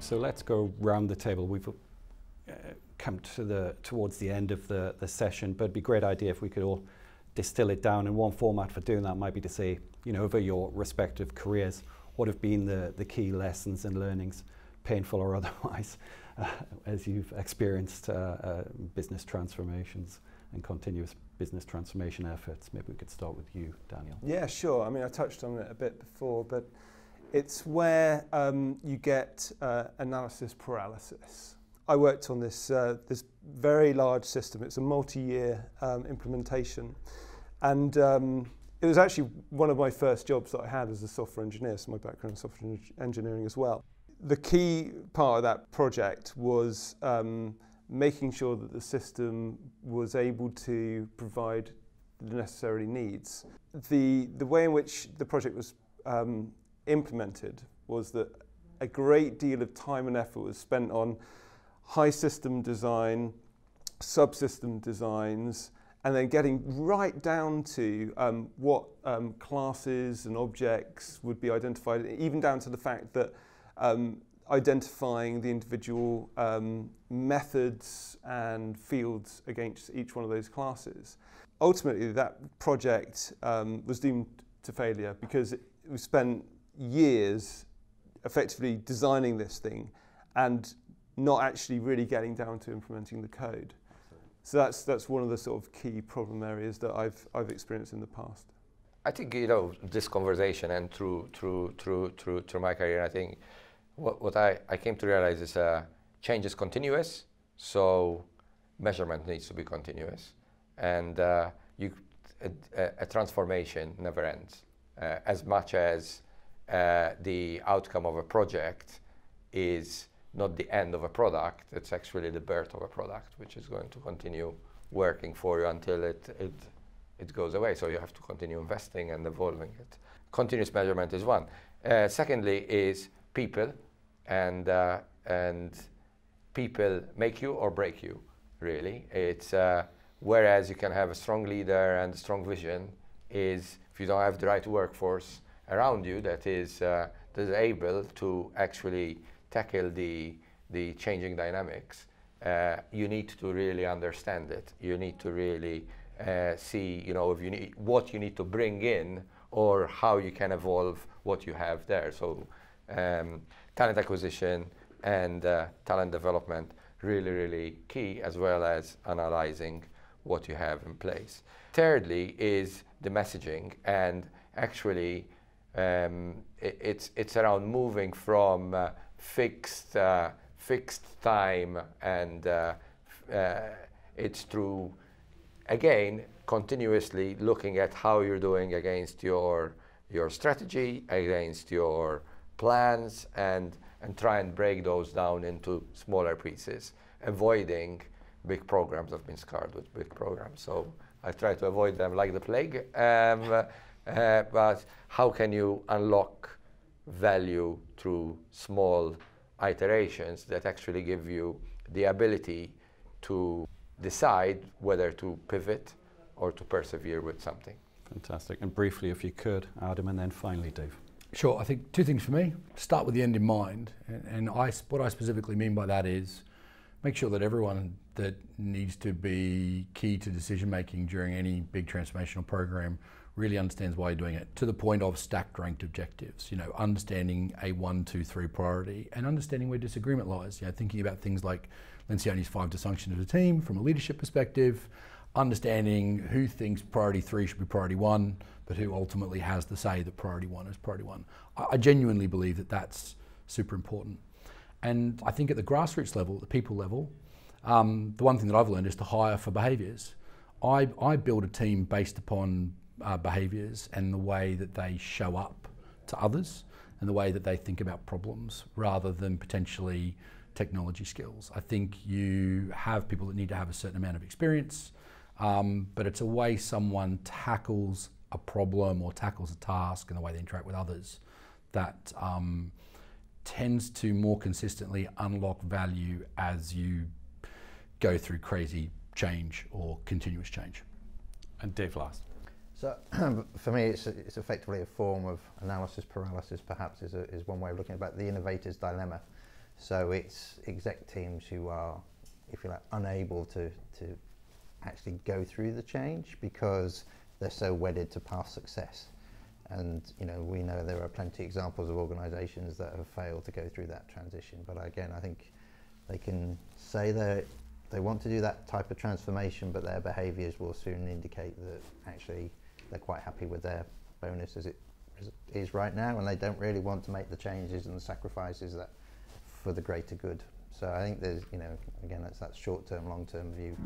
So let's go round the table. We've come to towards the end of the session, but it'd be a great idea if we could all distill it down. And one format for doing that might be to say, over your respective careers, what have been the key lessons and learnings, painful or otherwise, as you've experienced business transformations and continuous business transformation efforts. Maybe we could start with you, Daniel. Yeah, sure. I mean, I touched on it a bit before, but it's where you get analysis paralysis. I worked on this very large system. It's a multi-year implementation, and it was actually one of my first jobs that I had as a software engineer, so my background in software engineering as well. The key part of that project was making sure that the system was able to provide the necessary needs. The way in which the project was implemented was that a great deal of time and effort was spent on high system design, subsystem designs, and then getting right down to what classes and objects would be identified, even down to the fact that identifying the individual methods and fields against each one of those classes. Ultimately, that project was doomed to failure because we spent years effectively designing this thing and not actually really getting down to implementing the code. So that's one of the sort of key problem areas that I've experienced in the past. I think this conversation and through my career, I think what I came to realize is change is continuous, so measurement needs to be continuous, and a transformation never ends. As much as the outcome of a project is not the end of a product, it's actually the birth of a product, which is going to continue working for you until it goes away. So you have to continue investing and evolving it. Continuous measurement is one. Secondly is people, and people make you or break you, really. It's whereas you can have a strong leader and a strong vision, is if you don't have the right workforce around you that is able to actually tackle the changing dynamics, you need to really understand it. You need to really see, if you need what you need to bring in or how you can evolve what you have there. So talent acquisition and talent development really, really key, as well as analyzing what you have in place. Thirdly is the messaging, and actually it's around moving from fixed time, and it's through, again, continuously looking at how you're doing against your strategy, against your plans, and try and break those down into smaller pieces, avoiding big programs. I've been scarred with big programs, so I try to avoid them like the plague. But how can you unlock value through small iterations that actually give you the ability to decide whether to pivot or to persevere with something? Fantastic. And briefly, if you could, Adam, and then finally Dave. Sure. I think two things for me. Start with the end in mind, and what I specifically mean by that is make sure that everyone that needs to be key to decision making during any big transformational program really understands why you're doing it, to the point of stacked ranked objectives, understanding a 1, 2, 3 priority, and understanding where disagreement lies, thinking about things like Lencioni's 5 dysfunctions of the team from a leadership perspective, understanding who thinks priority 3 should be priority 1, but who ultimately has the say that priority 1 is priority 1. I genuinely believe that that's super important. And I think at the grassroots level, the people level, the one thing that I've learned is to hire for behaviours. I build a team based upon behaviours and the way that they show up to others and the way that they think about problems rather than potentially technology skills. I think you have people that need to have a certain amount of experience, but it's a way someone tackles a problem or tackles a task and the way they interact with others that tends to more consistently unlock value as you go through crazy change or continuous change. And Dave last. So for me, it's effectively a form of analysis paralysis, perhaps, is one way of looking at the innovator's dilemma. So it's exec teams who are, if you like, unable to actually go through the change because they're so wedded to past success. And we know there are plenty of examples of organisations that have failed to go through that transition. But again, I think they can say that they want to do that type of transformation, but their behaviours will soon indicate that actually they're quite happy with their bonus as it is right now, and they don't really want to make the changes and the sacrifices that for the greater good. So I think there's, again, that's that short-term, long-term view.